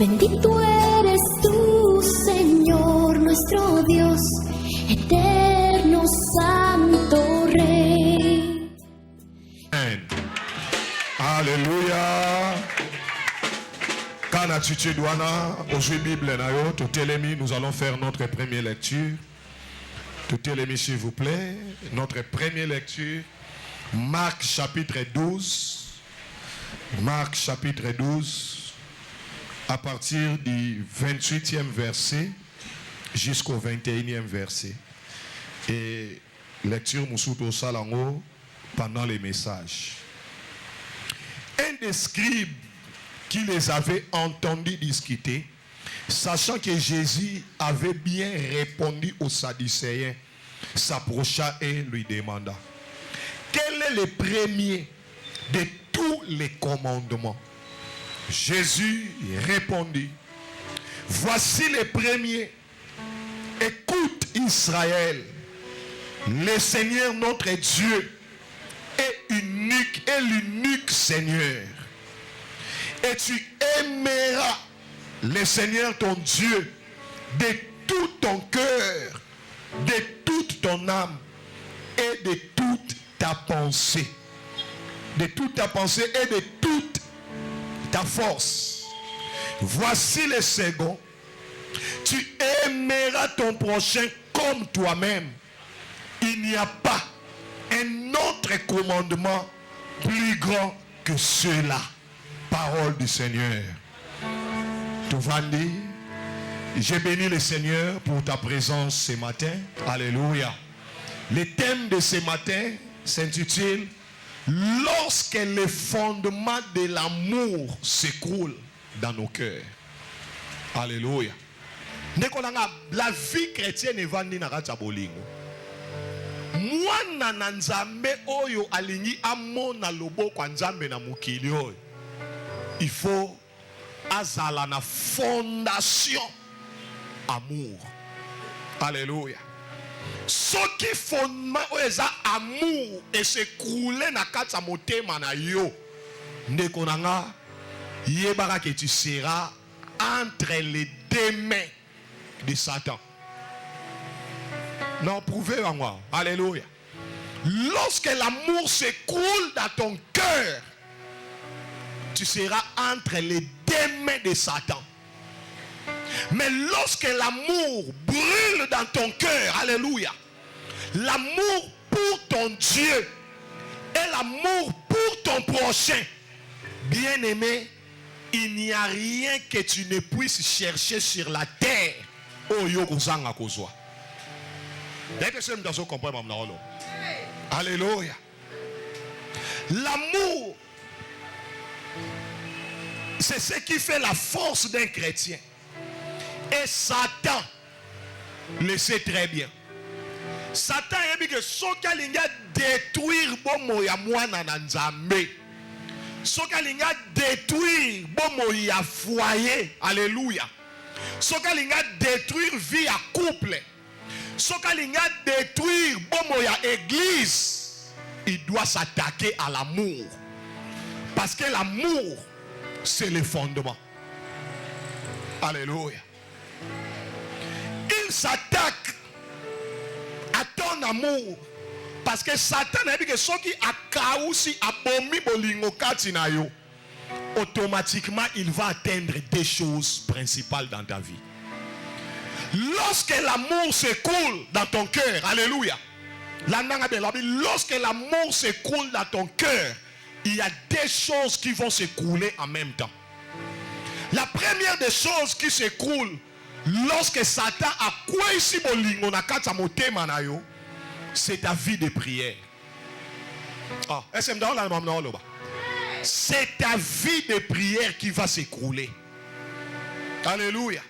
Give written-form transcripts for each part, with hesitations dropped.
Bendito eres tú, Señor, nuestro Dios, eterno, santo Rey. Amen. Alléluia. Quand attitude douana, aujourd'hui Bible na yo, tout télémi, nous allons faire notre première lecture. Tout télémi s'il vous plaît, notre première lecture, Marc chapitre 12. Marc chapitre 12, à partir du 28e verset jusqu'au 21e verset. Et lecture Moussoto Salango pendant les messages. Un des scribes qui les avait entendus discuter, sachant que Jésus avait bien répondu aux Sadducéens, s'approcha et lui demanda: quel est le premier de tous les commandements? Jésus répondit: voici le premier. Écoute Israël, le Seigneur notre Dieu est l'unique Seigneur. Et tu aimeras le Seigneur ton Dieu de tout ton cœur, de toute ton âme et de toute ta pensée. De toute ta pensée et de toute ta force. Voici le second. Tu aimeras ton prochain comme toi-même. Il n'y a pas un autre commandement plus grand que cela. Parole du Seigneur. Touvandi, j'ai béni le Seigneur pour ta présence ce matin. Alléluia. Le thème de ce matin s'intitule lorsque les fondements de l'amour s'écroulent dans nos cœurs. Alléluia. La vie chrétienne est vendue dans la bolingo. Mwana na nzambe oyo alingi amona loboko nzambe na mukili oyo. Il faut azala na fondation amour. Alléluia. Ce qui fondement eza amour et se couler na kati motema na yo. Ndeko nanga yebaka que tu seras entre les deux mains de Satan. Non, prouvez à moi. Alléluia. Lorsque l'amour s'écoule dans ton cœur, tu seras entre les deux mains de Satan. Mais lorsque l'amour brûle dans ton cœur, alléluia, l'amour pour ton Dieu et l'amour pour ton prochain, bien-aimé, il n'y a rien que tu ne puisses chercher sur la terre. Oh, yo kozanga kozwa. Alléluia. L'amour, c'est ce qui fait la force d'un chrétien. Et Satan le sait très bien. Satan a dit que ce qu'il a détruire bomo ya mwana na nzambe. Ce qu'il a détruire bomo ya foyer. Alléluia. Ce qu'il a détruire vie à couple. Ce qu'il a détruire bomo ya église. Il doit s'attaquer à l'amour. Parce que l'amour, c'est le fondement. Alléluia. Il s'attaque à ton amour. Parce que Satan a dit que ce qui a kaousi a bomi bolingo katinayo, automatiquement il va atteindre des choses principales dans ta vie. Lorsque l'amour s'écoule dans ton cœur, alléluia. Lorsque l'amour s'écoule dans ton cœur, il y a des choses qui vont s'écouler en même temps. La première des choses qui s'écroule lorsque Satan a quoi ici bolingo na kata motema na yo, c'est ta vie de prière. Ah, c'est ta vie de prière qui va s'écrouler. Alléluia.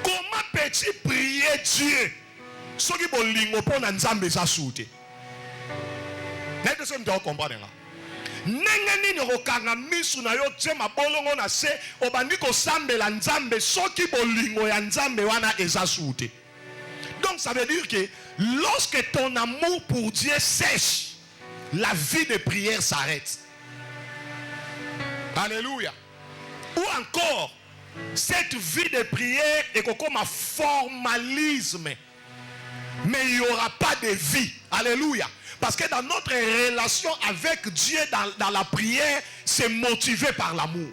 Comment peux-tu prier Dieu? Ce qui bolingo pour na nzambe sa soute. N'est-ce pas comprendre? Nengeni nyokanga misu na yo tsema bolongo na se obandi ko sambela nzambe soki bolingo ya nzambe wana ezasute. Donc ça veut dire que lorsque ton amour pour Dieu sèche, la vie de prière s'arrête. Alléluia. Ou encore, cette vie de prière est comme un formalisme. Mais il n'y aura pas de vie. Alléluia. Parce que dans notre relation avec Dieu, dans la prière, c'est motivé par l'amour.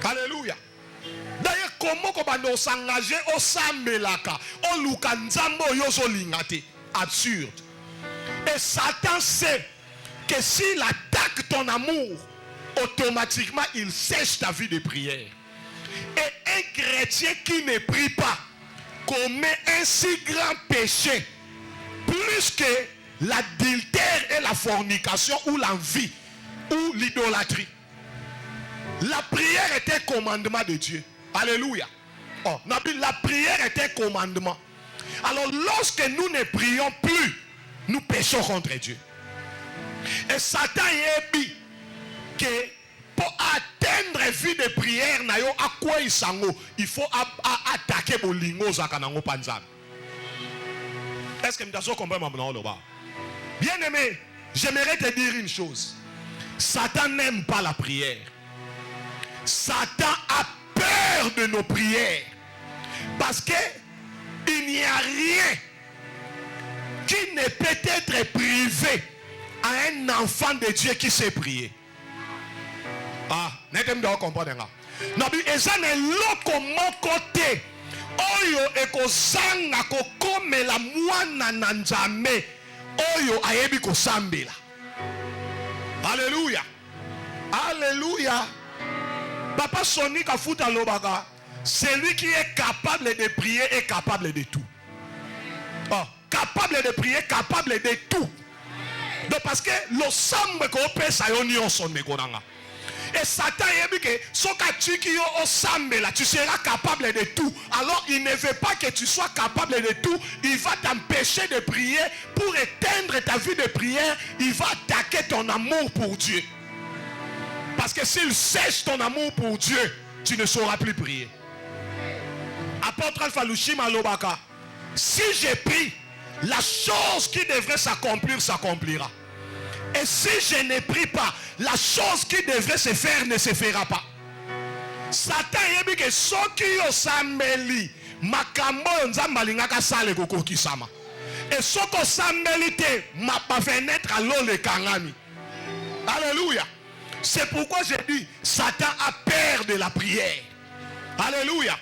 Alléluia. D'ailleurs, comment on s'engager au sambelaka, au lukanzambo yoso lingate. Absurde. Et Satan sait que s'il attaque ton amour, automatiquement il sèche ta vie de prière. Et un chrétien qui ne prie pas commet un si grand péché, plus que l'adultère et la fornication ou l'envie ou l'idolâtrie. La prière est un commandement de Dieu. Alléluia. Oh, la prière est un commandement. Alors lorsque nous ne prions plus, nous péchons contre Dieu. Et Satan a dit que pour atteindre la vie de prière, il faut attaquer bolingo zakanango panzan. Est-ce que vous comprenez maintenant? Bien aimé, j'aimerais te dire une chose. Satan n'aime pas la prière. Satan a peur de nos prières. Parce que il n'y a rien qui ne peut être privé à un enfant de Dieu qui sait prier. Ah, n'êtes-vous comprendre? Nabi ezane loko mokote oyo ekozanga kokomela mwana na nzambe oyo ayebi kosambela. Alléluia. Alléluia. Papa Sonic a foutu à l'obaga. Celui qui est capable de prier est capable de tout. Oh, capable de prier, capable de tout. Donc parce que le sambe qu'on peut s'ayonner son mégonanga. Et Satan a dit que tu seras capable de tout. Alors il ne veut pas que tu sois capable de tout. Il va t'empêcher de prier. Pour éteindre ta vie de prière, il va attaquer ton amour pour Dieu. Parce que s'il sèche ton amour pour Dieu, tu ne sauras plus prier. Apôtre Alpha Lushima Lobaka, si je prie, la chose qui devrait s'accomplir s'accomplira. Et si je ne prie pas, la chose qui devrait se faire ne se fera pas. Satan a dit que ce qui est sambeli, makambo nzambalingaka sale koko kisama. Et ce qui est sambeli te, ma pas fenêtre à l'eau le kangami. Alléluia. C'est pourquoi j'ai dit, Satan a peur de la prière. Alléluia.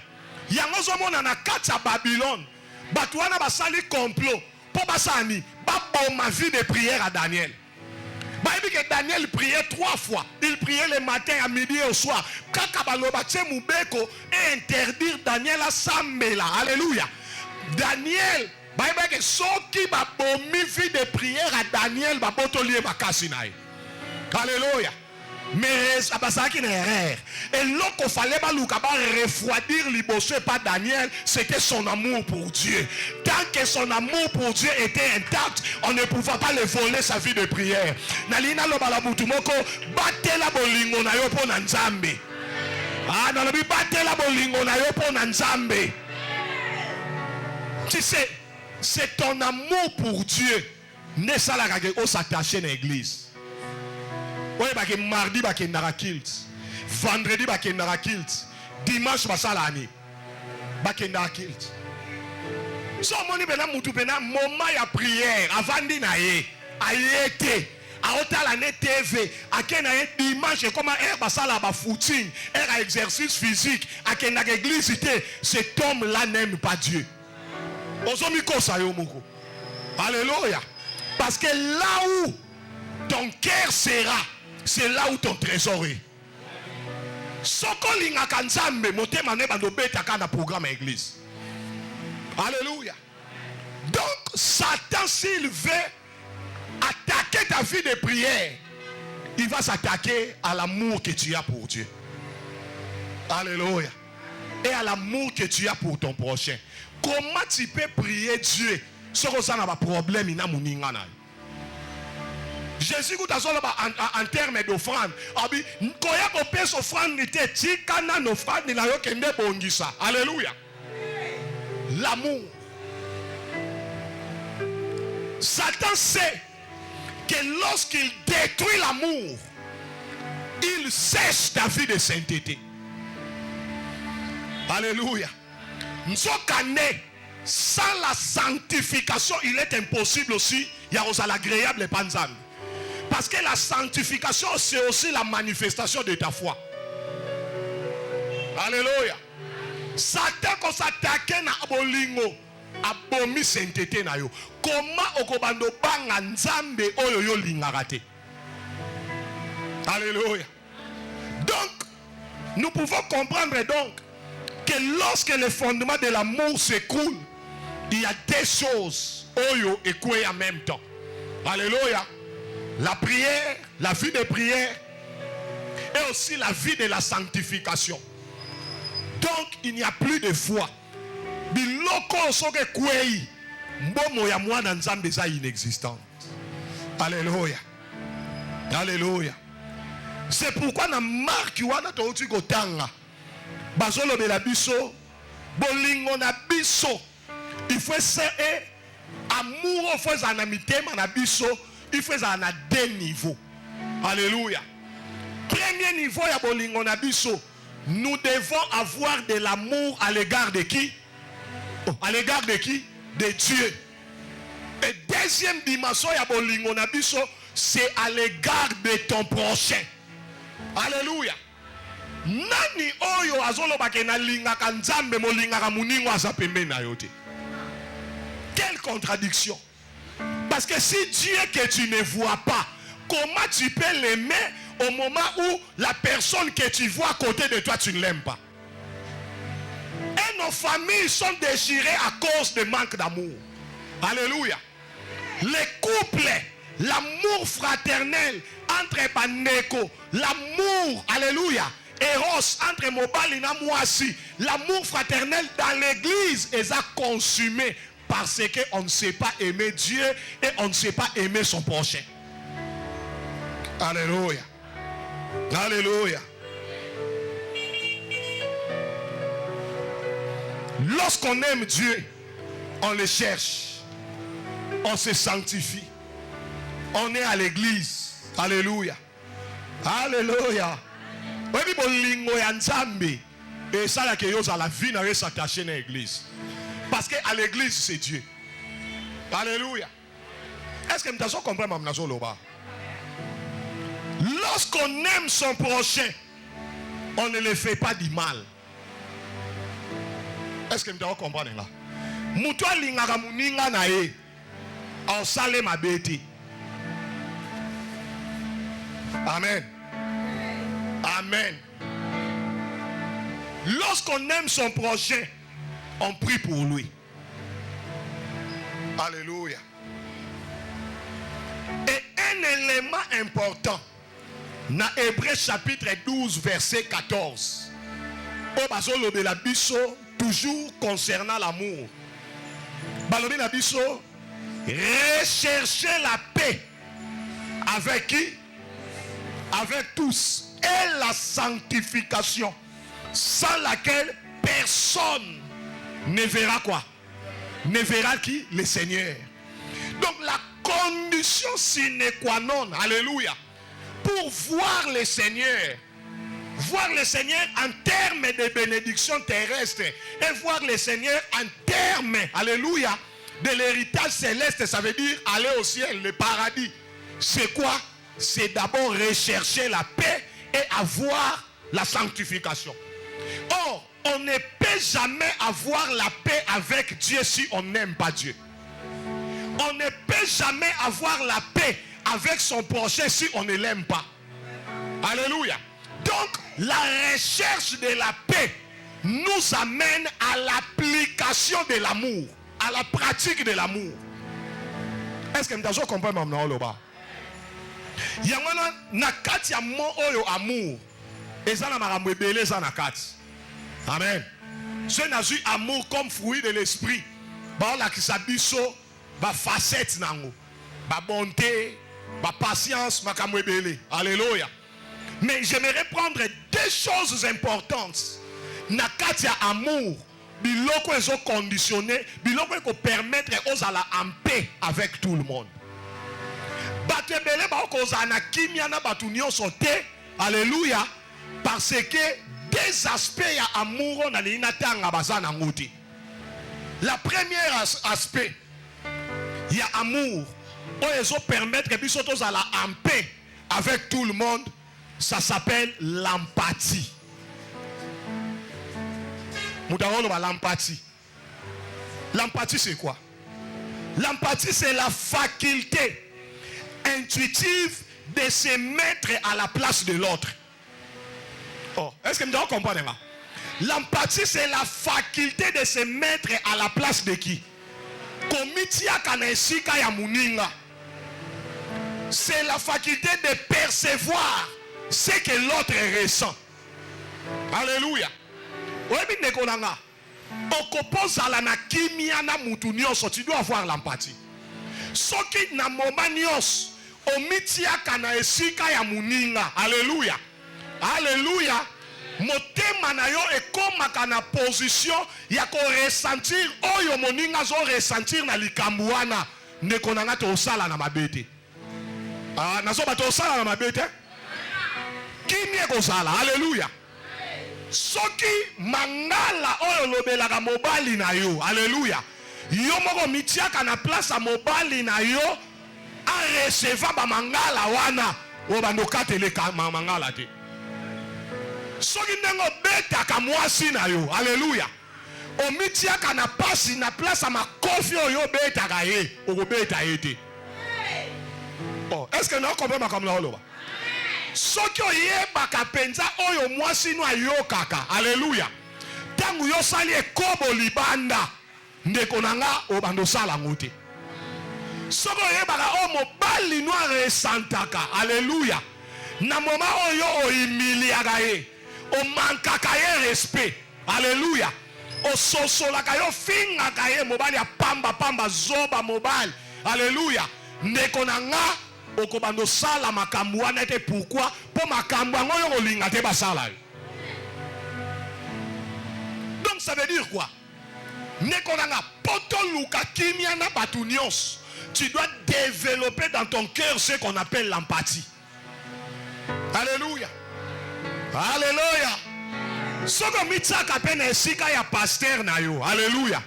Yango zomona na kati Babylone. Batouana basali complot. Pour basani, babo ma vie de prière à Daniel. Bible que Daniel priait 3 fois. Il priait le matin, à midi et au soir. Kakabalobache Moubeko et interdire Daniel à Sambela. Alléluia. Daniel, Bible que ceux qui va bomi vie de prière à Daniel va botolie makasinaï. Alléluia. Mais ça passe à une erreur. Et l'autre qu'il fallait refroidir liboché par Daniel, c'était son amour pour Dieu. Tant que son amour pour Dieu était intact, on ne pouvait pas le voler sa vie de prière. Nalina lo balamutumoko batela bolingo na yo po na nzambe. Ah, nalobi batela bolingo na yo po na nzambe. Tu sais, c'est ton amour pour Dieu. Ne salaka ke o s'attacher dans l'église. Oui, mardi, vendredi, dimanche, so moni bena mutu bena moment ya prière avant dinaye ayete aotala ne TV akena dimanche comme air basala ba footing air exercice physique akena l'église té cet homme là n'aime pas Dieu. Ozomi kosa yo moko. Alléluia. Parce que là où ton cœur sera, c'est là où ton trésor est. Soko linga kanzambe motema ne bando beta kana programme église. Alléluia. Donc Satan, s'il veut attaquer ta vie de prière, il va s'attaquer à l'amour que tu as pour Dieu. Alléluia. Et à l'amour que tu as pour ton prochain. Comment tu peux prier Dieu si tu as un problème in amuningana? Jésus en termes d'offrande. Alléluia. L'amour. Satan sait que lorsqu'il détruit l'amour, il sèche ta vie de sainteté. Alléluia. Sans la sanctification, il est impossible aussi. Il y a aussi l'agréable panzan. Parce que la sanctification, c'est aussi la manifestation de ta foi. Alléluia. Satan ko s'attaque na bolingo abomi sainteté na yo. Comment okobando banga nzambe oyo yo lingaka te. Alléluia. Donc nous pouvons comprendre donc que lorsque le fondement de l'amour s'écoule, il y a des choses oyo écouées en même temps. Alléluia. La prière, la vie de prière et aussi la vie de la sanctification. Donc il n'y a plus de foi. Biloko soke kwei mbomo ya mwana nzambe za inexistante. Alléluia. Alléluia. C'est pourquoi na Marc wana touti kotanga bazolo de la biso bolingo na biso il faut ça et amour il faut ça na mitema na biso il faut ça na deux niveaux. Alléluia. Premier niveau ya bolingo na biso, nous devons avoir de l'amour à l'égard de qui? À l'égard de qui? De Dieu. Et deuxième dimension ya bolingo na biso, c'est à l'égard de ton prochain. Alléluia. Nani oyo azoloba ke na lingaka nzambe mo lingaka muningo azapembe na yote. Quelle contradiction. Parce que si Dieu que tu ne vois pas, comment tu peux l'aimer au moment où la personne que tu vois à côté de toi, tu ne l'aimes pas? Et nos familles sont déchirées à cause de manque d'amour. Alléluia. Les couples, l'amour fraternel entre Baneko, l'amour, alléluia, Eros entre Mobali et Mwasi, l'amour fraternel dans l'église est consumé parce qu'on ne sait pas aimer Dieu et on ne sait pas aimer son prochain. Alléluia. Alléluia. Lorsqu'on aime Dieu, on le cherche, on se sanctifie, on est à l'église. Alléluia. Alléluia. Et ça, la vie n'a s'attacher à l'église. Parce qu'à l'église, c'est Dieu. Alléluia. Est-ce que vous comprenez ma loba? Lorsqu'on aime son prochain, on ne le fait pas du mal. Est-ce que vous comprenez là? Mutwa lingaka muninga na ye, on sale ma bête. Amen. Amen. Lorsqu'on aime son prochain, on prie pour lui. Alléluia. Et un élément important, dans Hébreux chapitre 12, verset 14, de la biso, toujours concernant l'amour. Balobi la biso, rechercher la paix. Avec qui? Avec tous. Et la sanctification, sans laquelle personne ne verra quoi? Ne verra qui? Le Seigneur. Donc la condition sine qua non, alléluia, pour voir le Seigneur en termes de bénédiction terrestre et voir le Seigneur en termes, alléluia, de l'héritage céleste, ça veut dire aller au ciel, le paradis. C'est quoi? C'est d'abord rechercher la paix et avoir la sanctification. Or, on ne peut jamais avoir la paix avec Dieu si on n'aime pas Dieu. On ne peut jamais avoir la paix avec son prochain si on ne l'aime pas. Alléluia. Donc, la recherche de la paix nous amène à l'application de l'amour, à la pratique de l'amour. Est-ce que vous comprenez maintenant le bas? Yangana nakati ya mo oyo amour ezana makambo ebele eza nakati. Amen. Ce n'a eu amour comme fruit de l'esprit. Ba la kisabiso ba facette nango, ba bonté, ba patience, makambo ebele. Alléluia. Mais j'aimerais prendre deux choses importantes. Nakati ya amour, biloko ezo conditionné, biloko ko permettre aux ala en paix avec tout le monde. Alléluia. Parce que deux aspects ya amour na linatanga bazana ngoti. La première aspect il y a amour oyezo permettre que biso tozala en paix avec tout le monde, ça s'appelle l'empathie. L'empathie. L'empathie c'est quoi? L'empathie c'est la faculté intuitive de se mettre à la place de l'autre. Oh, est-ce que vous comprenez? L'empathie c'est la faculté de se mettre à la place de qui? C'est la faculté de percevoir ce que l'autre ressent. Alléluia. Tu dois avoir l'empathie. Alléluia. Alléluia. Motema na yo ekomaka na position ya ko ressentir oyo moninga zo ressentir na likambo wana ndeko nanga to sala na mabete. Ah nazo ba to sala na mabete. Kimi ko sala. Alléluia. Soki mangala oyo lobelaka mobali na yo. Alléluia. Yo moko mitiaka na place a mobali na yo a recevoir ba mangala wana o bando katele ka mangala te. Soki nengo beta ka mwasi na yo. Alléluia. Omitiaka na pasi na place ma kofi oyo beta ka ye. Oko beta ete. Oh, est-ce que nous comprenons comme la oloba? Soki oyeba ka penza oyo mwasi no ayo kaka. Alléluia. Tangu yo sali ekobo libanda ndeko nanga obando sala ngote. Soki oyeba ka o mobali no resantaka. Alléluia. Na moma oyo o humiliaka ye. O mankaka ye respect. Alléluia. O sosolaka yo fingaka ye mobali ya pamba zoba mobali. Alléluia. Ndeko nanga okobando sala makambo wana ete pourquoi po makambo yango yo kolinga te basala. Donc ça veut dire quoi? Ndeko nanga poto luka kimia na batu nyonso. Tu dois développer dans ton cœur ce qu'on appelle l'empathie. Alléluia. Alléluia. Soko mitsaka pena esika ya pasteur na yo. Alléluia.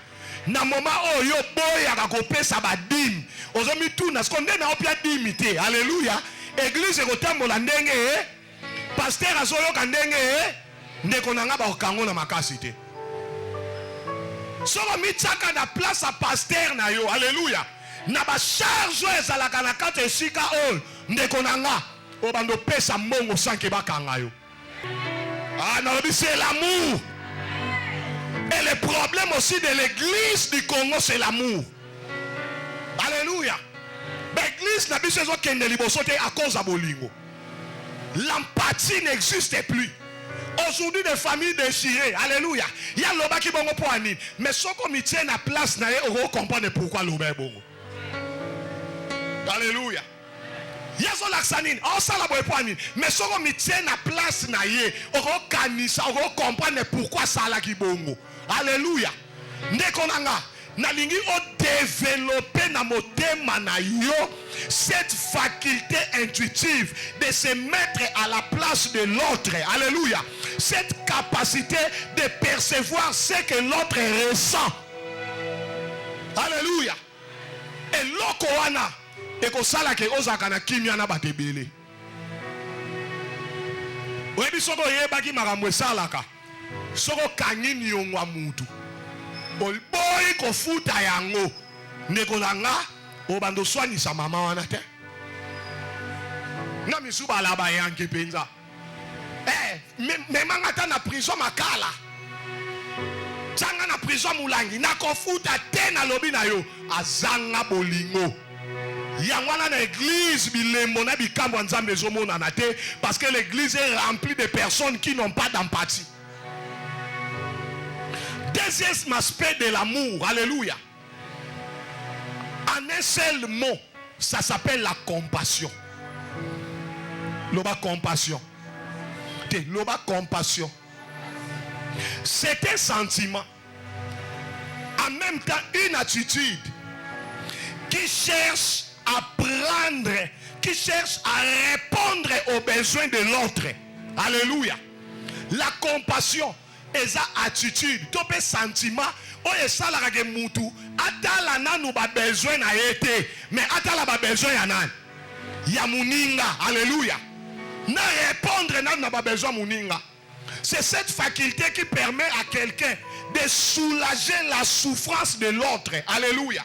Na moma oyo boya ka kopesa badim. Ozomi tuna skonde na opia dimité. Alléluia. Église ekotambola ndenge pasteur azoyo ka ndenge ndeko nanga ba okango na makasi te. Soko mitsaka na place a pasteur na yo. Alléluia. Na ba charge ezalaka na kati esika oyo ndeko nanga obando pesa mbongo sanke bakanga yo. Ah non, c'est l'amour. Et le problème aussi de l'église du Congo, c'est l'amour. Alléluia. L'église n'a plus besoin qu'elle ne libosote à cause de bolingo. L'empathie n'existe plus. Aujourd'hui, des familles déchirées. Alléluia. Il y a l'oba qui bongo pour anime. Mais ce qu'on me tient à place, on comprend pourquoi l'oba est bongo. Alléluia. Yazo laksanine, on sala boy poani, mais si on me tient à place na ye, on kanisa, on comprend pourquoi ça la ki bongo. Alléluia. Ndekonanga, na lingi o développer na motema na yo cette faculté intuitive de se mettre à la place de l'autre. Alléluia. Cette capacité de percevoir ce que l'autre ressent. Alléluia. Et lokoana et que ça là que ozaka na kimia na batebele. Webi soko yeba ki makamwe salaka. Soko kanyini yongwa mutu. Boy ko futa yango. Ndeko nanga obando swani sa mama wana te. Na misuba la ba yanke penza. Me mangata na prison makala. Tanga na prison mulangi na ko futa te na lobi na yo azanga bolingo. Yangwana na église bilembo na bikambo nzambe ezomona na te parce que l'église est remplie de personnes qui n'ont pas d'empathie. Deuxième aspect de l'amour, alléluia. En un seul mot, ça s'appelle la compassion. Loba compassion. Loba compassion. C'est un sentiment. En même temps, une attitude qui cherche à prendre, qui cherche à répondre aux besoins de l'autre. Alléluia. La compassion est une attitude, topé sentiment, o esalaka ke mutu atala nanu ba besoin na été, mais atala ba besoin ya nan. Ya muninga, alléluia. Na répondre nanu na ba besoin muninga. C'est cette faculté qui permet à quelqu'un de soulager la souffrance de l'autre. Alléluia.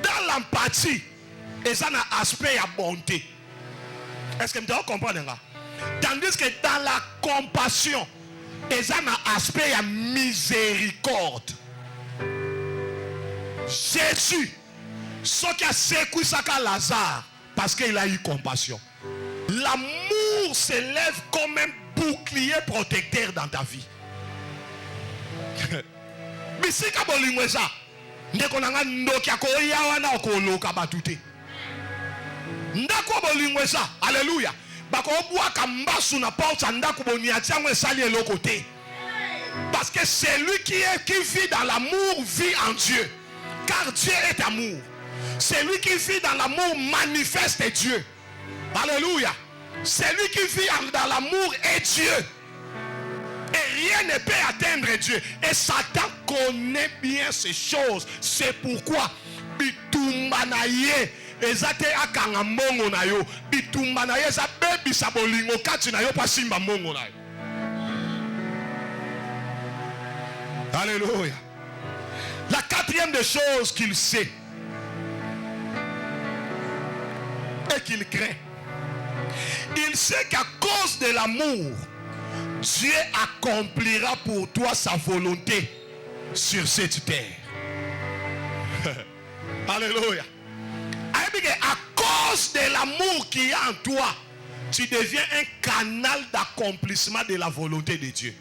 Dans l'empathie, et ça a un aspect de bonté. Est-ce que vous comprenez? Tandis que dans la compassion, et ça a un aspect de miséricorde. Jésus, ce qui a secoué Lazare, parce qu'il a eu compassion. L'amour s'élève comme un bouclier protecteur dans ta vie. Bisika bolingweza ndeko nanga ndoki akoya wana okoloka batute ndako bolingweza alléluia bako obwaka mbasu na porte ndako boniatia ngwe sali eloko te parce que c'est lui qui vit dans l'amour vit en Dieu car Dieu est amour. C'est lui qui vit dans l'amour manifeste Dieu. Alléluia. C'est lui qui vit dans l'amour et Dieu. Et rien ne peut atteindre Dieu. Et Satan connaît bien ces choses. C'est pourquoi bitumbanaye ezate akanga mongo na yo. Bitumbanaye za bebi sa bolingo kati na yo pa simba mongo na yo. Alléluia. La quatrième des choses qu'il sait et qu'il craint. Il sait qu'à cause de l'amour, Dieu accomplira pour toi sa volonté sur cette terre. Alléluia. À cause de l'amour qu'il y a en toi, tu deviens un canal d'accomplissement de la volonté de Dieu.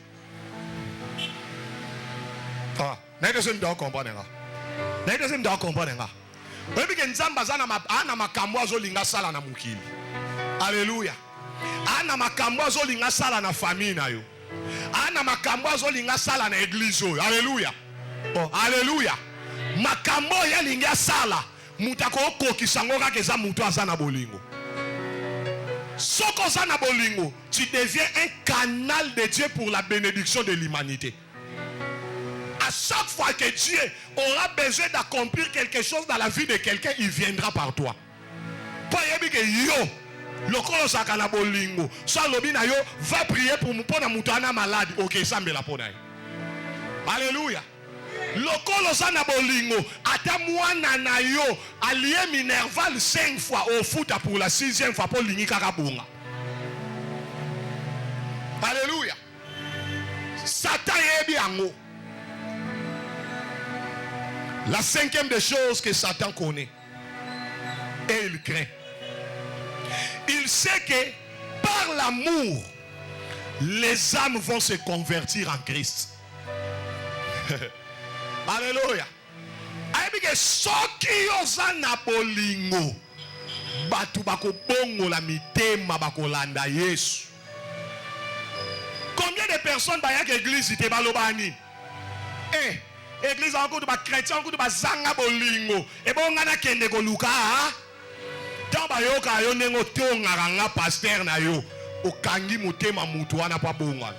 Alléluia. Ana makambo azolinga sala na famille na yo. Ana makambo azolinga sala na église yo. Alléluia. Oh, alléluia. Makambo ya linga sala mutako okokisa ngo kaka eza mutu azana bolingo. Soko zana bolingo, tu deviens un canal de Dieu pour la bénédiction de l'humanité. À chaque fois que Dieu aura besoin d'accomplir quelque chose dans la vie de quelqu'un, il viendra par toi. Pas yebi que yo lokolo sakana bolingo so lobi na yo va prier pour mpona mutu ana malade OK sambela pona. Alléluia. Lokolo sana bolingo ata mwana na yo allié Minerval 5 fois au foot pour la 6e fois pour lingi kaka bunga. Alléluia. Satan yebi ango. La 5e des choses que Satan connaît et il craint. Il sait que par l'amour, les âmes vont se convertir en Christ. Alléluia. Aïe, soki yozana bolingo, batu bako bongo la mitema bako landa Yesu. Combien de personnes bayak église ite balobani? Église encore de ba chrétien encore de ba zanga bolingo. Et bon ngana kende ko luka. Tant bayoka yo nengo tonga nga pasteur na yo. Okangi mutema mutu wana pa bonga.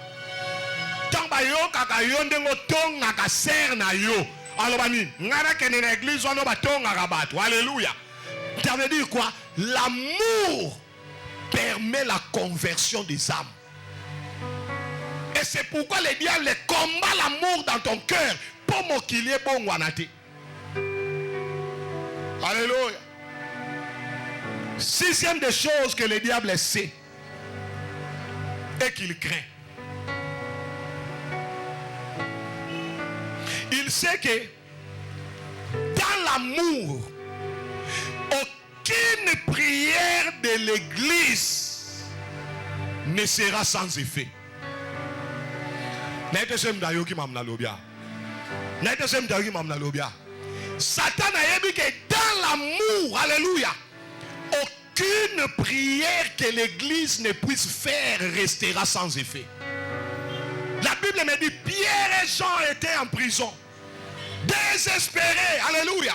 Tant bayoka ka yo nengo tonga ka ser na yo. Alobani ngana kende na église ono ba tonga ka batu. Alléluia. Ça veut dire quoi? L'amour permet la conversion des âmes. Et c'est pourquoi le diable combat l'amour dans ton cœur. Pour mon qu'il y ait bon wanate. Alléluia. 6e des choses que le diable sait et qu'il craint. Il sait que dans l'amour, aucune prière de l'église ne sera sans effet. Satan a dit que dans l'amour, alléluia, aucune prière que l'église ne puisse faire restera sans effet. La Bible me dit Pierre et Jean étaient en prison, désespérés, alléluia.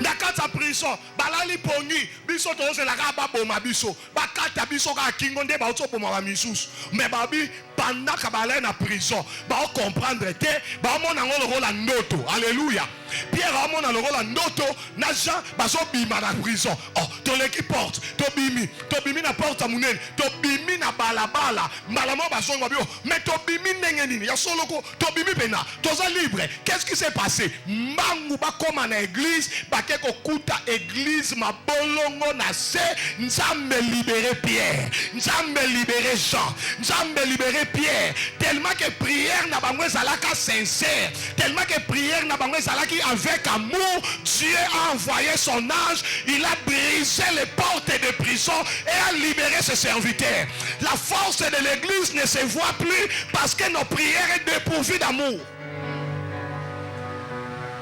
Nakata prison, balali poni, biso to se la gaba boma biso, bakata biso ka kingonde ba oto boma misusu. Mais babi pendant que balai na prison ba comprendre te ba mona ngolo rola ndoto. Alléluia. Pierre a mona le rola ndoto na Jean bazo bima na prison. Oh, to leki porte, to bimi na porte munene, to bimi na balabala, malamo bazo ngobio, mais to bimi ndenge nini? Ya soloko, to bimi pena, toza libre. Qu'est-ce qui s'est passé? Mangu ba koma na église, ba keko kuta église ma bolongo na se, nzambe libérer Pierre, nzambe libérer Jean, nzambe libérer Pierre, tellement que prière na bango ezalaka sincère, tellement que prière na bango ezalaki avec amour, Dieu a envoyé son ange, il a brisé les portes de prison et a libéré ses serviteurs. La force de l'église ne se voit plus parce que nos prières sont dépourvues d'amour.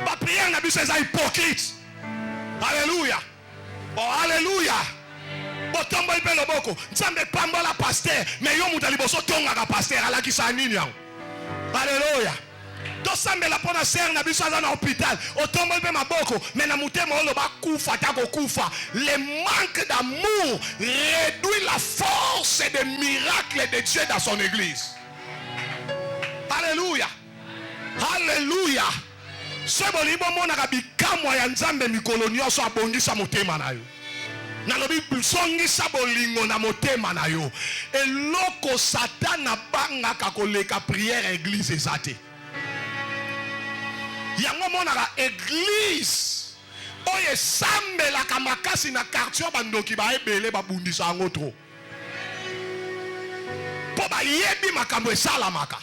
Ma prière n'a plus ces hypocrites. Alléluia. Oh, alléluia. Botombo ipe loboko. Nzambe pambola pasteur. Mais yo mutaliboso tonga ka pasteur ala kisa nini yango. Alléluia. Tosambe la pona serre na biso dans l'hôpital. Otombo ipe maboko. Mais na mutema olo ba kufa tako kufa. Le manque d'amour réduit la force des miracles de Dieu dans son église. Alléluia. Alléluia. Ce bolibo mona ka bikamwa ya nzambe mikolo nyonso abongisa motema na yo. Nalobi songisa bolingo na motema na yo. Eloko Satan banga ka koleka prière église ezate. Yango mona ka église oye sambela ka makasi na quartier bandoki ba ebele babundisa yango tro. Po ba yebi makambo esalamaka.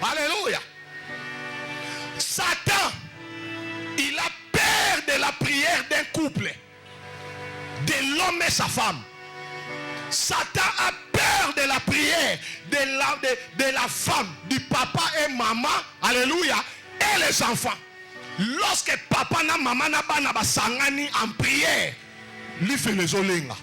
Alléluia. Satan, il a peur de la prière d'un couple, de l'homme et sa femme. Satan a peur de la prière de la femme, du papa et maman, alléluia, et les enfants. Lorsque papa na maman na bana basangani en prière, lui fait les olenga.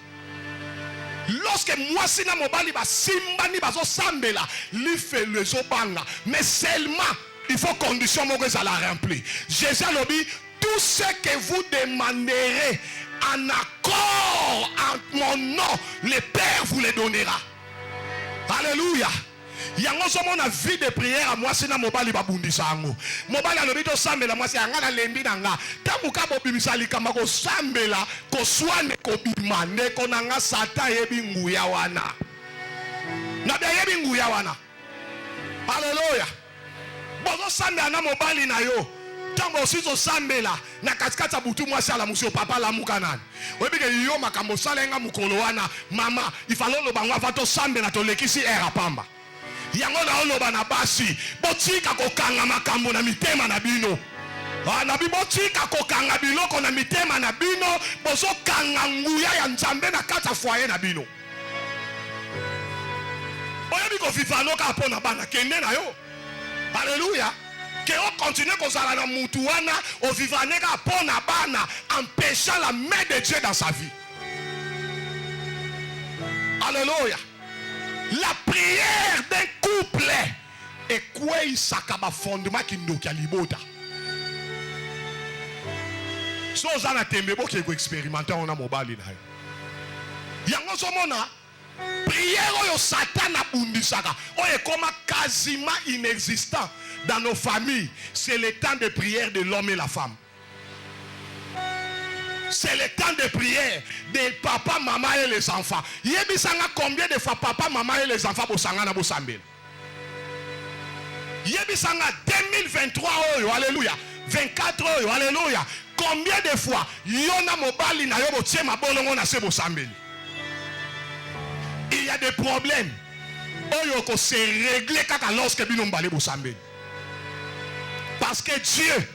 Lorsque moi si na mobali basimbani bazo sambela, lui fait les obanga. Mais seulement il faut condition à la remplir. Jésus a dit, tout ce que vous demanderez en accord en mon nom, le Père vous le donnera. Alléluia. Yango somo na vie de prière à moi sina mobali babundisa ngo. Mobali alobi to sambela moi si anga na lembi nanga. Tamuka bobimisa likamba ko sambela ko swane ko bimane ko nanga sata yebi nguya wana. Na be yebi nguya wana. Alléluia. Bozo sambela na mobali na yo. Tango sizo sambela na katikata butu mwasi ala musio papa la mukanani. Webike yo makambo salenga mukolo wana mama ifalolo bangwa fato sambela to lekisi era pamba. Yango na oloba na basi botika kokanga makambo na mitema na bino. Na bibotika kokanga biloko na mitema na bino bozo kanga nguya ya nzambe na kata foyer na bino. Oyebi ko vivanoka apona bana kende na yo. Alléluia. Que on continue comme ça na mutu wana o vivaneka apona bana empêchant la main de Dieu dans sa vie. Alléluia. La prière d'un couple est quoi il s'akaba fondement qui nous qui a libota. So zana tembe bo ki ko expérimenter on a mobali na yo. Yango so mona prière oyo Satan a bundisaka oyo koma quasiment inexistant dans nos familles. C'est le temps de prière de l'homme et la femme. C'est le temps de prière de papa, maman et les enfants. Yebisanga combien de fois papa, maman et les enfants bosanga na bosambel. Yebisanga 2023 oyo, alléluia. 24 oyo, alléluia. Combien de fois yona mobali na yo botie mabolongo na se bosambel. Il y a des problèmes. Oyo ko se régler kaka lorsque bino mbale bosambel. Parce que Dieu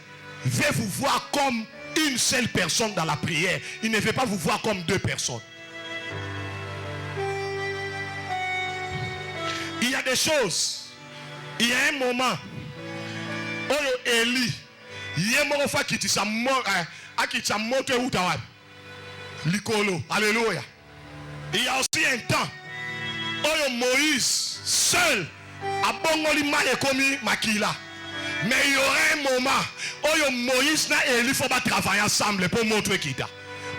veut vous voir comme une seule personne dans la prière. Il ne veut pas vous voir comme deux personnes. Il y a des choses. Il y a un moment. Oyo Eli. Yemofa kitisa akitsa moto utawa. Likolo. Alléluia. Il y a aussi un temps. Oyo Moïse seul a bongoli maye komi makila. Mais il y aura un moment où Moïse et Élie faut pas travailler ensemble pour montrer qu'il a.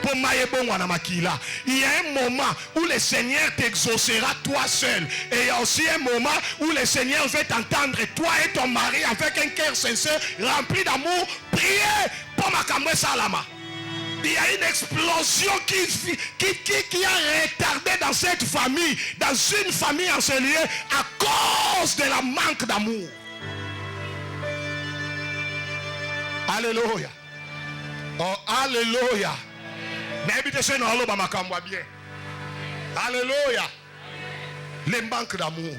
pour maïebongo na makila. Il y a un moment où le Seigneur t'exaucera toi seul. Et il y a aussi un moment où le Seigneur veut t'entendre, toi et ton mari, avec un cœur sincère, rempli d'amour, prier pour ma cambre salama. Il y a une explosion qui a retardé dans cette famille, dans une famille enseigée à cause de la manque d'amour. Alléluia. Oh, alléluia. Bien. Alléluia. Le manque d'amour.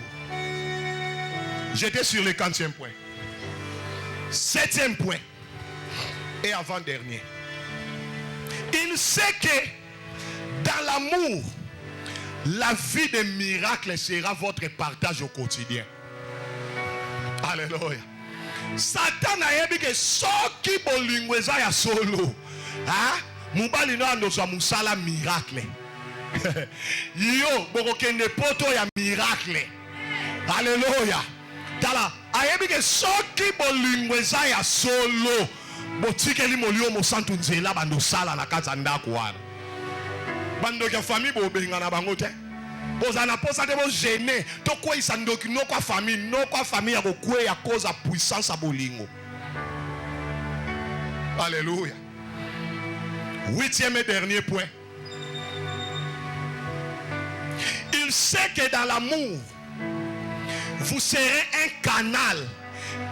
J'étais sur le 40e point. 7e point. Et avant-dernier. Il sait que dans l'amour, la vie de miracle sera votre partage au quotidien. Alléluia. Satan a dit que ce qui bolingweza ya solo, mubali no andoza musala miracle. Yo bokokende poto ya miracle. Alléluia. Tala a dit que ce qui bolingweza ya solo, botikeli molio mo santu nzela bando sala na kati ndako wana. Bando ya famille bo benga na bango te. Bozana posa de bo gêner to ko isandoki no kwa famille ya kokwe ya cause à puissance à bolingo. Alléluia. 8e et dernier point. Il sait que dans l'amour vous serez un canal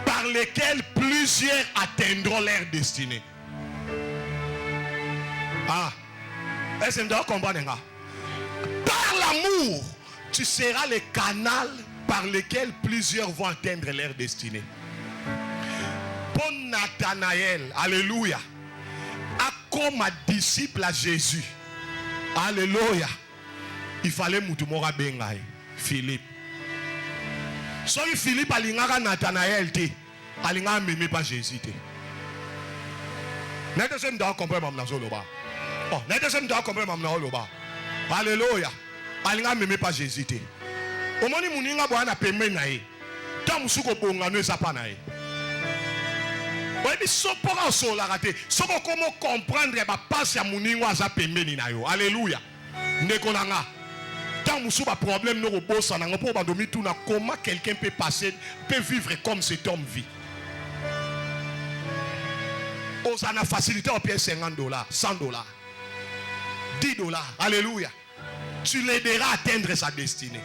par lequel plusieurs atteindront leur destinée. Est-ce que vous comprenez? Par l'amour, tu seras le canal par lequel plusieurs vont atteindre leur destinée. Pour Nathanaël, alléluia, comme disciple à Jésus, alléluia, il fallait moutumora bengaï, Philippe. So Philippe alingaka Nathanaël te, alingaka même pas Jésus te. N'est-ce pas que vous comprenez mamna zoloba? Oh, n'est-ce pas que vous comprenez mamna zoloba? Alléluia. Alingaka même pas Jésus te. Omoni muninga bwana pembe na ye. Ta musuko bonga no ezapa na ye. Oyebi sopora sola rate. Soko komo comprendre ba passe ya muninga aza pembe ni na yo. Alléluia. Ndeko nanga. Tant que vous avez un problème, nous avons comment quelqu'un peut passer, peut vivre comme cet homme vit. On a facilité au pied $50, $100, $10. Alléluia. Tu l'aideras à atteindre sa destinée.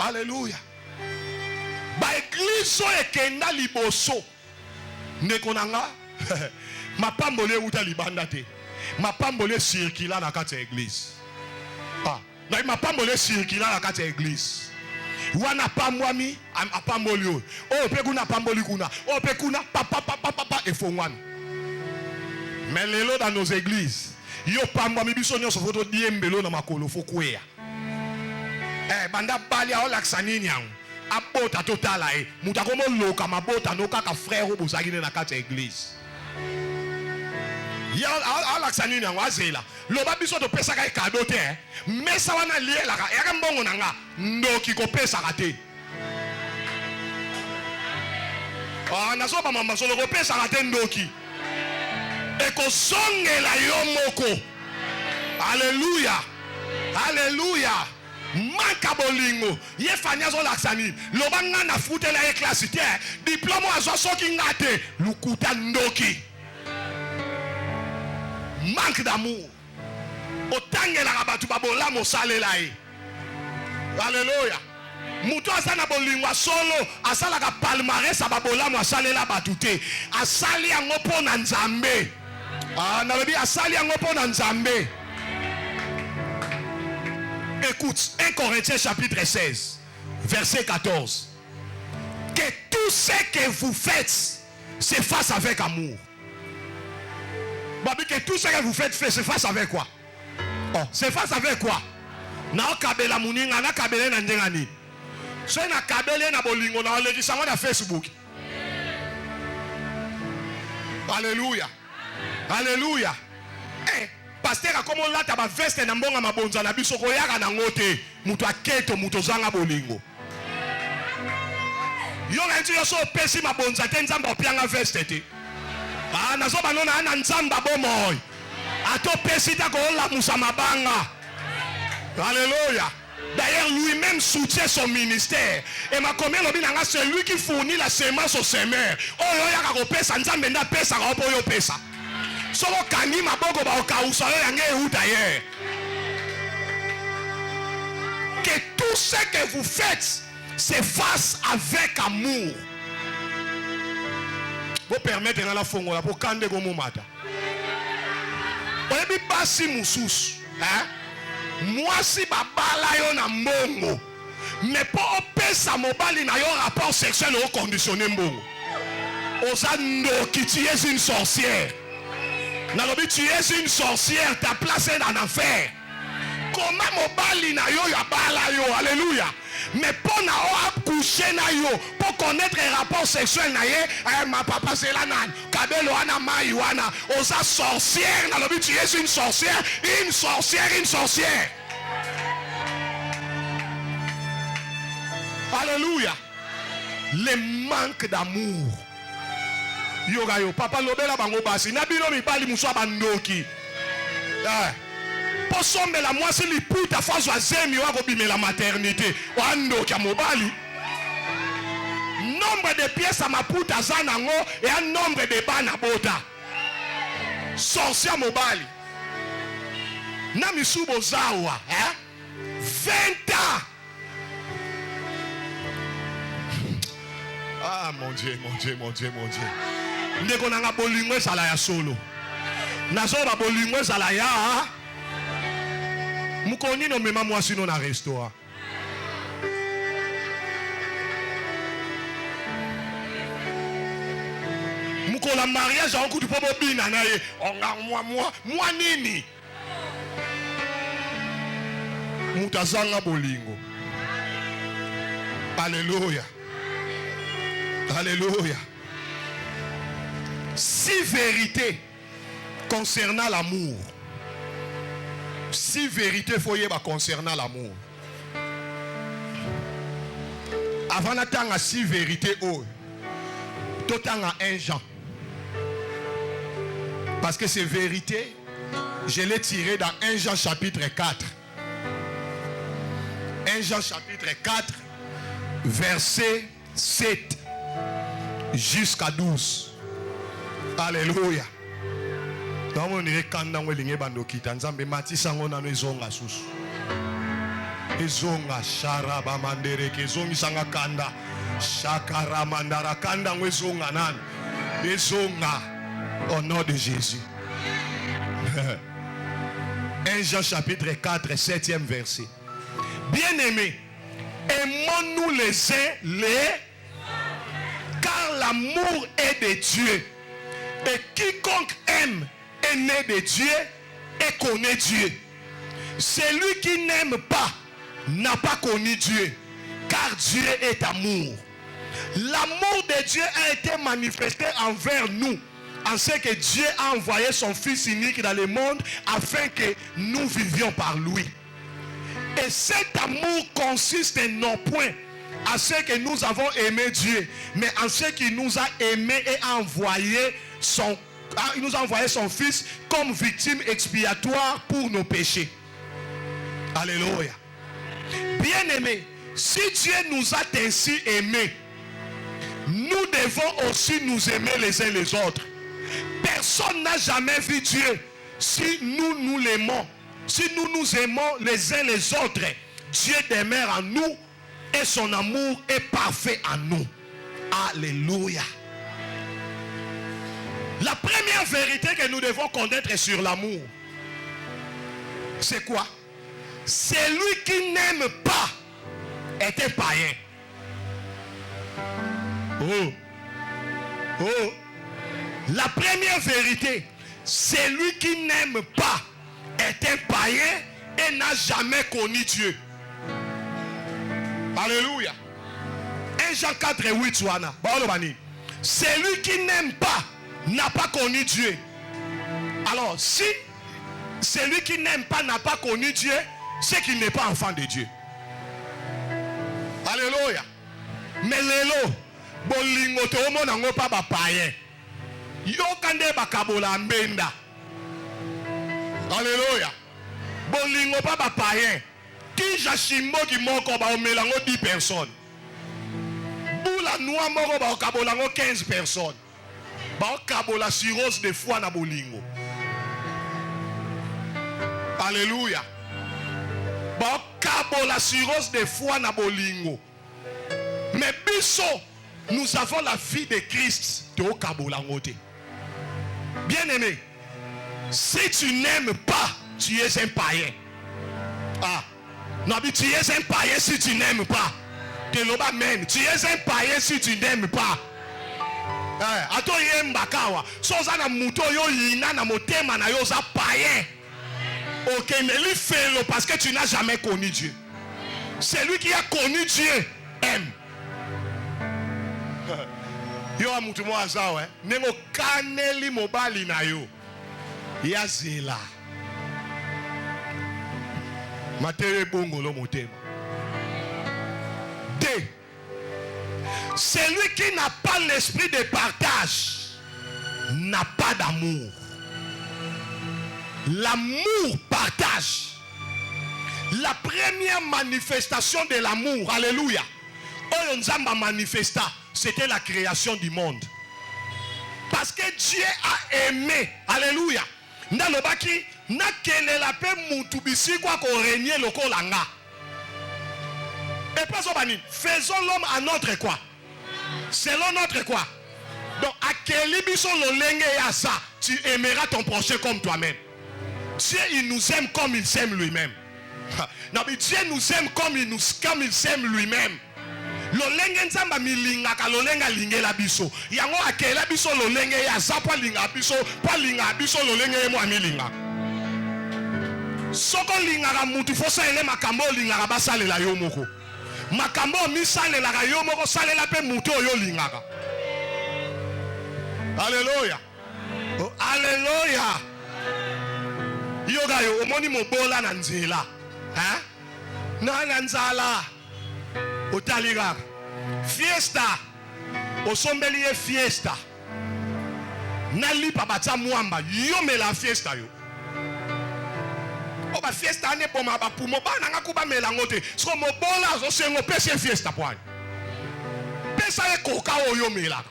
Alléluia. Ba église et kenda liboso. Nekonanga. Ma pambole uta libandate. Ma pambole circula dans la église. Na mapambole circula na kati ya église. Wana pamwami apambolio. Oh pe kuna pamboli kuna. Oh pe kuna papa efongwani. Mais lelo dans nos églises, yo pamwami biso nyonso foto diembelo na makolo fokwea. Banda balia o laksanini yango. Abota totala mutako mo loka mabota no kaka frère obozaki na kati ya église. Ya alaksani na wazela loba biso to pesa ka cadeau te mesa wana liela ka yaka mbongo nanga ndoki ko pesa ka te nazo ba mama solo ko pesa ka te ndoki e ko songela yo moko. Alléluia. Alléluia. Manka bolingo ye fanya zo laksani loba ngana futela e classe te diplôme azo soki ngate lukuta ndoki. Manque d'amour. Autant que la rabatu babola mo salelaï. Alléluia. Muto asana bolingwa solo asala ka palmarès ababola mo salela batute. Asali angopo na nzambe. Nalobi asali angopo na nzambe. Écoute, 1 Corinthiens chapitre 16, verset 14. Que tout ce que vous faites se fasse avec amour. Que tout ce que vous faites, c'est face avec quoi? Oh, c'est face avec quoi? Na kabela muninga na kabela na ndengani. So na kabela na bolingo na olekisa na Facebook. Alléluia. Alléluia. Pasteur comme là ta ba veste na mbonga mabonza na biso ko yaka na ngote mutu aketo mutu zanga bolingo. Yo nti yo so pesi mabonza te nzamba opianga veste te. Ah, nazo banona na nzamba bomoy. Ato pesita ko la musamabanga. Alléluia. D'ailleurs, lui-même soutient son ministère. Et ma commune, c'est lui qui fournit la semence au semeur. Oh, il y a un pesa, nzambe na pesa, il y a pesa. Solo kani maboko ba okausa yo yange ou d'ailleurs. Que tout ce que vous faites se fasse avec amour. Vous permettez dans la fongola pour kande go mumata. Oyebi basi mususu, hein? Moi si babala yo na mbongo. Mais pour opesa mobali na yo rapport sexuel au conditionné mbongo. Osando qui tu es une sorcière. Nalobi tu es une sorcière, ta place est en enfer. Comment mobali na yo ya bala yo, alléluia. Mais pour na o coucher na yo, pour connaître un rapport sexuel na ye, ma papa c'est la nan, kabelo ana maiwana, osa sorcière, nalobi tu es une sorcière, une sorcière, une sorcière. Alléluia. Le manque d'amour. Yoga yo, papa lobela bango basi, nabino mi bali muswa bandoki. Pour sommer la moi c'est liputa face à zemi wa kobime la maternité. Wando kia mobali. Nombre de pièces à ma puta zanango et un nombre de bana bota. Sorcier mobali. Namisubo zawa, hein? 20 ans. Ah mon Dieu, mon Dieu, mon Dieu, mon Dieu. Ndeko nanga bolingo ezala ya solo. Nazo ba bolingo ezala ya. Mukoni no mema mwasi no na restaurant. Mukola mariage en coup de popo bina na ye. Onga moi nini. Mutazanga bolingo. Alléluia. Alléluia. 6 vérités concernant l'amour. 6 vérités concernant l'amour. Avant d'attendre à 6 vérités, tout à 1 Jean. Parce que ces vérités, je les tirées dans 1 Jean chapitre 4. 1 Jean chapitre 4, verset 7 jusqu'à 12. Alléluia. Dans mon kanda welinge bandokita nzambe matisango na ezonga susu. Ezonga sharaba mandere kezongi sanga kanda. Shakara mandara kanda ezonga nan. Ezonga au nom de Jésus. 1 Jean chapitre 4 7e verset. Bien-aimés, aimons-nous les uns les, car l'amour est de Dieu. Et quiconque aime est né de Dieu et connaît Dieu. Celui qui n'aime pas n'a pas connu Dieu, car Dieu est amour. L'amour de Dieu a été manifesté envers nous, en ce que Dieu a envoyé son Fils unique dans le monde afin que nous vivions par lui. Et cet amour consiste non point à ce que nous avons aimé Dieu, mais en ce qu'il nous a aimé et a envoyé il nous a envoyé son Fils comme victime expiatoire pour nos péchés. Alléluia. Bien-aimés, si Dieu nous a ainsi aimés, nous devons aussi nous aimer les uns les autres. Personne n'a jamais vu Dieu. Si nous l'aimons, si nous aimons les uns les autres, Dieu demeure en nous et son amour est parfait en nous. Alléluia. La première vérité que nous devons connaître sur l'amour, c'est quoi? Celui qui n'aime pas est un païen. La première vérité, celui qui n'aime pas est un païen et n'a jamais connu Dieu. Alléluia. 1 Jean 4 8 wana. Celui qui n'aime pas n'a pas connu Dieu. Alors, si celui qui n'aime pas n'a pas connu Dieu, c'est qu'il n'est pas enfant de Dieu. Alléluia. Mais l'élo, bolingo te omo nango pa ba païen. Yokande bakabola mbenda. Alléluia. Bolingo pa ba païen. Qui jachimbo ki moko ba omelango 10 personnes. Boula noa moko ba okabolango 15 personnes. Ba okabola cirrhose de foie na bolingo. Alléluia. Ba okabola cirrhose de foie na bolingo. Mais biso, nous avons la vie de Christ de okabolango te. Bien-aimé, si tu n'aimes pas, tu es un païen. Ah, non, mais tu es un païen si tu n'aimes pas. Tu es un païen si tu n'aimes pas. Ato yembakawa, soza na muto yo yina na motema na yo za païen. Ok, mais lui fait-le parce que tu n'as jamais connu Dieu. Celui qui a connu Dieu aime. Yo amutu mo azawa, nengo kaneli mobali na yo. Yazela. Matere bongolo motema. 2. Celui qui n'a pas l'esprit de partage n'a pas d'amour. L'amour partage. La première manifestation de l'amour, alléluia, Oyo Nzamba manifesta, c'était la création du monde. Parce que Dieu a aimé, alléluia. Nalobaki, na kele la pe mutubisi kwa ko régner lokolanga. Et pas au faisons l'homme à notre quoi? Selon notre quoi? Donc, à quel biso lolenge ya ça, tu aimeras ton prochain comme toi-même. Dieu, il nous aime comme il s'aime lui-même. Non, mais Dieu nous aime comme il s'aime lui-même. Lolenge nzamba milinga ka lolenga lingela biso. Yango akela biso lolenge ya za pa linga biso lolenge mo amilinga. Soko linga ka mutu fosa ele makambo linga ka basalela yo moko. Makambo misalela ka yo moko salela pe mutu yo linga ka. Alléluia. Oh, alléluia. Yoga yo omoni mobola na nzela. Hein? Na nzala. Otaliga. Fiesta. Osombeli ye fiesta. Nali pabata muamba. Yo me la fiesta yo. Oba fiesta ane poma ba pumo ba nanga kuba melangote. So mobola zo sengo pese fiesta poani. Pesa ye koka oyo melaka.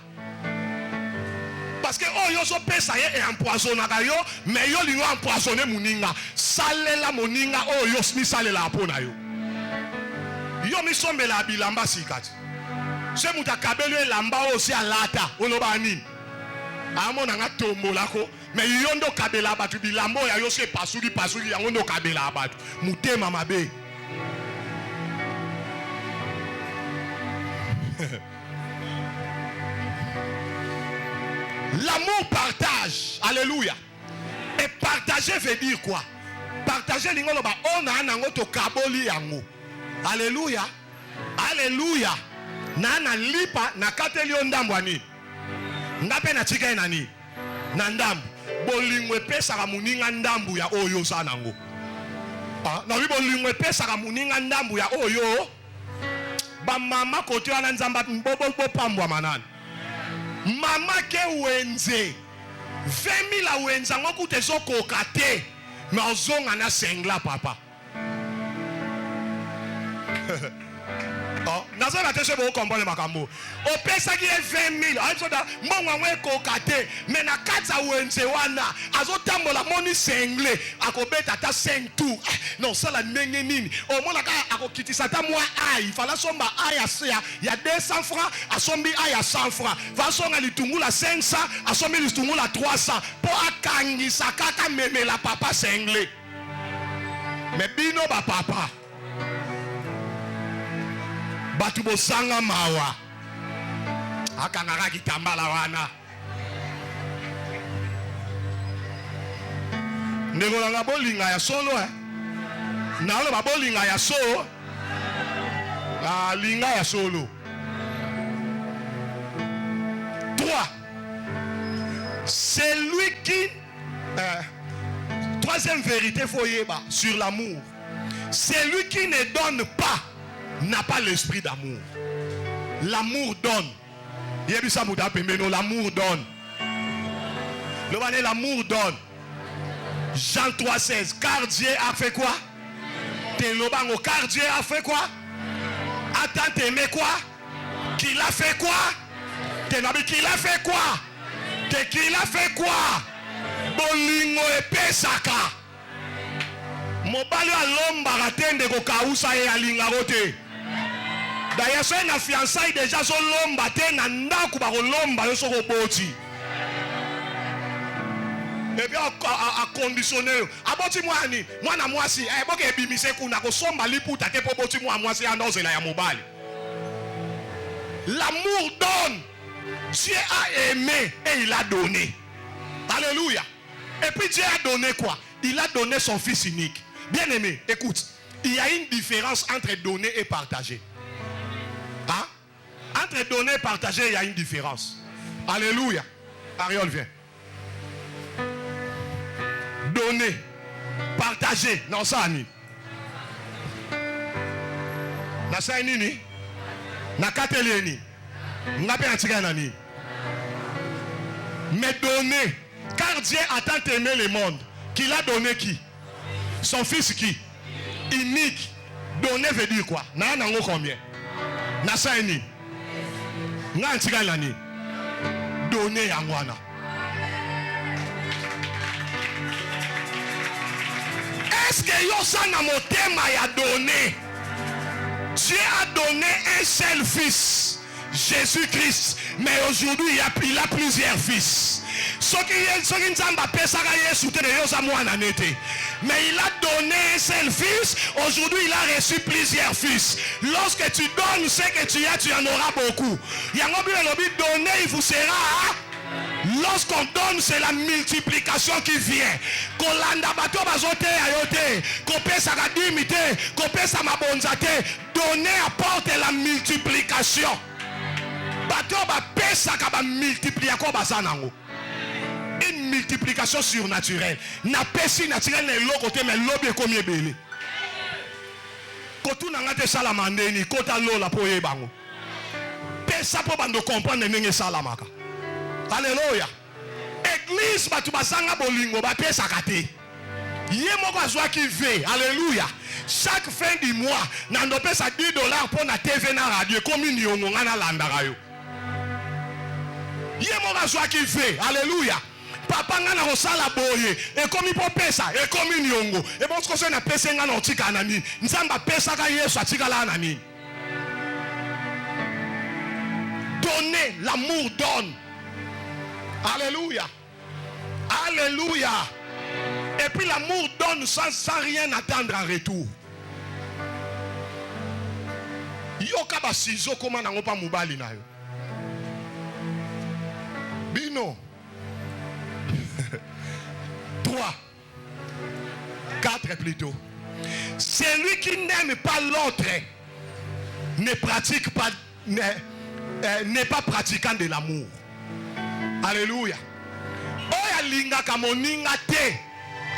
Parce que oyo so pesa ye empoisonna yo, mais yo lingo empoisonner muninga. Salela moninga oyo smi salela apona yo. Yo mi sombela bilamba sikati. Se mutakabelo elamba o si alata oloba nini. Amona nga tombola ko, mais yo ndo kabela batu bilambo ya yo se pasuri yango ndo kabela batu. Mutema mabe. L'amour partage. Alléluia. Et partager veut dire quoi? Partager l'ingolo ba on a nango to kaboli yango. Alléluia. Alléluia. Nana lipa na kateli ondambo ani. Ngape na chika nani? Na ndambu. Bolingwe pesa ka muninga ndambu ya oyo sanango. Ah, na bolingwe pesa ka muninga ndambu ya oyo. Ba mama kote wana nzamba mbobo pambwa manani. Mama ke wenze 20,000 a wenza ngoku tezo kokate na ozonga na sengla papa. Oh, nazo la tese bo comprendre makambo. O pesa ki 20,000, azo da mbonga ngwe kokate, mais na katsa wenze wana azo tambola moni sengle akobeta ta 5 tours. Non, ça la ndenge nini. O mona ka akokitisa ta mwa ai, fala somba ai ya 200 francs, asombi ai ya 100 francs. Va songa litungula 500, asombi litungula 300. Po akangisa kaka memela papa sengle. Mais bino ba papa. Batu bosanga mawa akangaka kitambala wana ndeko langa bolinga ya solo na olo babolinga ya solo linga ya solo. 3. C'est lui qui troisième vérité foyeba sur l'amour. C'est lui qui ne donne pas n'a pas l'esprit d'amour. L'amour donne. L'amour donne. L'amour donne. Jean 3,16. Car Dieu a fait quoi? Car Dieu a fait quoi? Attends, t'aimais quoi? Qu'il a fait quoi? Qu'il a fait quoi? Qu'il a fait quoi? Bolingo epesaka. Mobali alomba ratende ko kausa e alinga rote. D'ailleurs, c'est une fiançaille déjà sur l'omba te na ndaku ba lomba yo soko boti. Et puis à conditionner. Aboti mwani, mwana mwasi, boke ebimise kuna ko somba liputa te po boti mwasi anozela ya mobali. L'amour donne. Dieu a aimé et il a donné. Alléluia. Et puis Dieu a donné quoi? Il a donné son fils unique. Bien aimé, écoute, il y a une différence entre donner et partager. Hein? Entre donner et partager, il y a une différence. Alléluia. Ariol, viens. Donner, partager, non ça ni. Na ça ni. Na kateleni. Ngape antika ni. Mais donner, car Dieu a tant aimé le monde qu'il a donné qui? Son fils qui? Unique. Donner veut dire quoi? Na nango combien? Na ça ni. Nga antika ni. Donner yangwana. Est-ce que Yosana Motema a donné? Dieu a donné un seul fils, Jésus-Christ. Mais aujourd'hui, il a plusieurs fils. Mais il a donné un seul fils. Aujourd'hui, il a reçu plusieurs fils. Lorsque tu donnes ce que tu as, tu en auras beaucoup. Donner, il vous sera. Lorsqu'on donne, c'est la multiplication qui vient. Donner apporte la multiplication. Une multiplication surnaturelle. Na pesi naturel ne lo côté mais lobe comme ebele. Kotu nanga te salamandeni kota lola po yebango. Pesa po bando comprendre nenge salamaka. Alléluia. Église batu basanga bolingo ba pesa kate. Yemo kwa zwa ki ve. Alléluia. Chaque fin du mois, nando pesa $10 pour na TV na radio comme nyongo ngana landaka yo. Yemo kwa zwa ki ve. Alléluia. Papa ngana osala boye e komi po pesa e komi nyongo e bon ko se na pesa ngana otika nani nzamba pesa ka Yesu atika la nani. Donner, l'amour donne. Alléluia. Alléluia. Et puis l'amour donne sans rien attendre en retour. Yoka ba sizo koma nango pa mobali na yo. Bino. 3. 4 plutôt. Celui qui n'aime pas l'autre ne pratique pas, n'est pas pratiquant de l'amour. Alléluia. Oya linga kamoninga te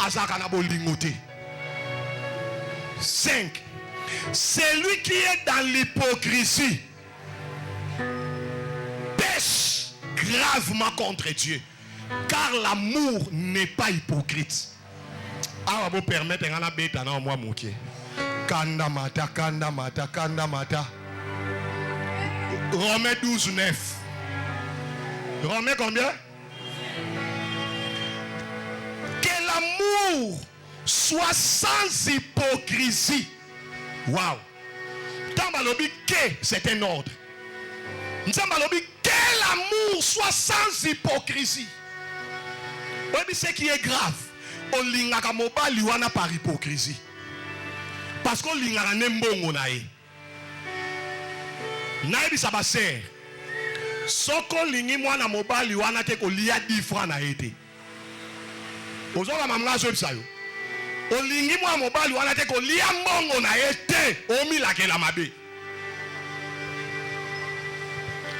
azaka na bolingo te. 5. Celui qui est dans l'hypocrisie pêche gravement contre Dieu, car l'amour n'est pas hypocrite. Ah, vous permettre ngana beta na moi moké. Kanda mata, kanda mata, kanda mata. Romains 12, 9. Romains combien? Que l'amour soit sans hypocrisie. Waouh. Tambalobi que c'est un ordre. Tambalobi que l'amour soit sans hypocrisie. Oui, ce qui est grave. On lingaka mobali wana par hypocrisie. Parce qu'on lingaka nembongo nae. Naebi sabaser. Soko lingi mwana mobali wana te ko liya 10 francs na ete. Ozoka mamanga so bisayo. O lingi mwana mobali wana te ko liya mbongo na ete. Omi la ke la mabe.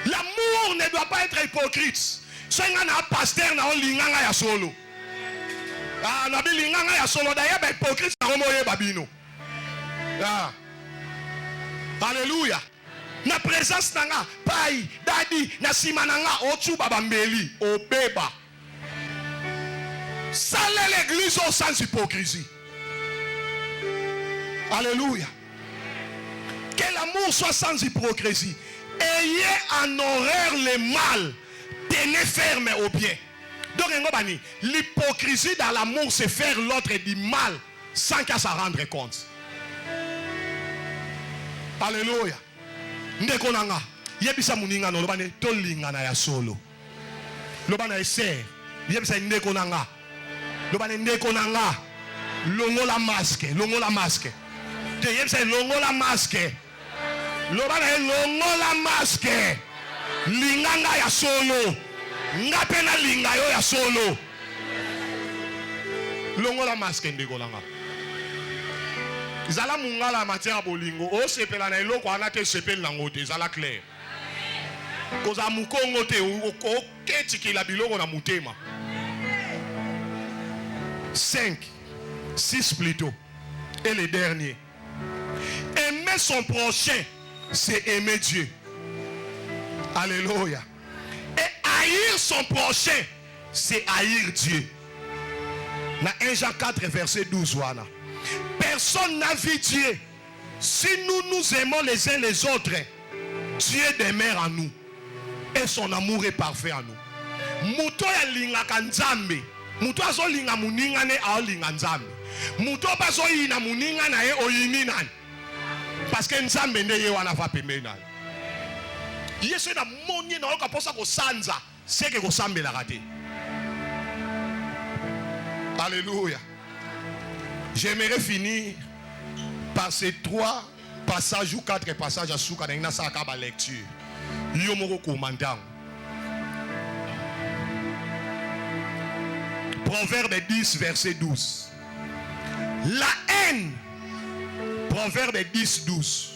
L'amour ne doit pas être hypocrite. Senga na pasteur na on linganga ya solo. Ah, na bi linganga ya solo d'ailleurs ba hypocrite na romoye babino. Ah. Alléluia. Na présence nanga pai dadi na sima nanga otu babambeli obeba Salez l'église sans hypocrisie. Alléluia. Que l'amour soit sans hypocrisie. Ayez en horreur le mal. Tenez ferme au bien. Donc, l'hypocrisie dans l'amour, c'est faire l'autre du mal sans qu'à s'en rendre compte. Alléluia. Ndekonanga. Yebisa muninga no lobane tolinga na ya solo. Lobana ese. Yebisa ndekonanga. Lobane ndekonanga. Longo la masque. Longo la masque. Te yebisa longo la masque. Lobana longo la masque. Linganga ya solo. Ngapena linga yo ya solo. Longo la masque ndekonanga. Zala mungala matière bolingo o sepela na eloko ana te sepela nango te zala clair koza mukongo te o ketikila biloko na mutema 5 6 plutôt et le dernier aimer son prochain c'est aimer Dieu. Alléluia. Et haïr son prochain c'est haïr Dieu. Na 1 Jean 4 verset 12 wana. Personne n'a vu Dieu. Si nous aimons les uns les autres, Dieu demeure en nous. Et son amour est parfait en nous. Muto ya linga kanzambe. Muto azo linga muninga ne a linga nzambe. Muto bazo yina muninga na e oyini nan. Parce que nzambe ne ye wana va pemena. Yesu na monye na oka posa ko sanza. C'est que ko sambe la raté. Alléluia. J'aimerais finir par ces 3 passages ou 4 passages à Souka dans la lecture. Yomoro commandant. Proverbe 10, verset 12. La haine, Proverbe 10, 12.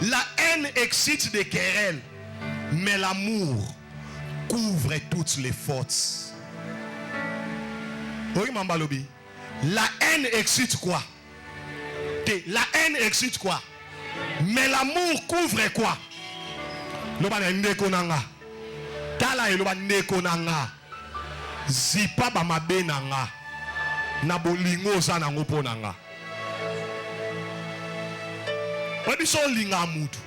La haine excite des querelles, mais l'amour couvre toutes les fautes. Oui, Mambalobi. La haine excite quoi? La haine excite quoi? Mais l'amour couvre quoi? Lobana ndekonanga. Tala eloba ndekonanga. Zipa ba mabenanga. Na bolingo za na ngoponanga. Obiso linga mutu.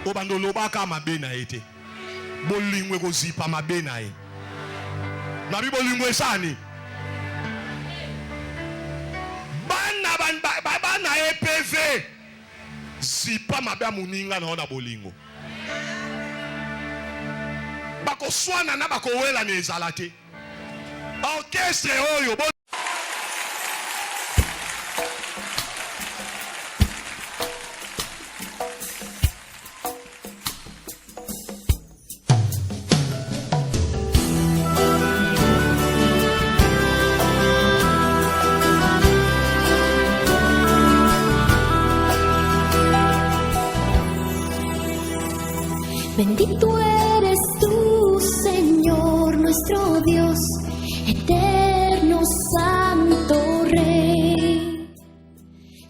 Obando lobaka mabena ete. Bolingo ko zipa mabena e. Na bi bolingo esani. Bana EPV zipa mabe muninga na ona bolingo bako swana na bako wela ne ezalate orchestre oyo Bendito eres tú, Señor, nuestro Dios, eterno, santo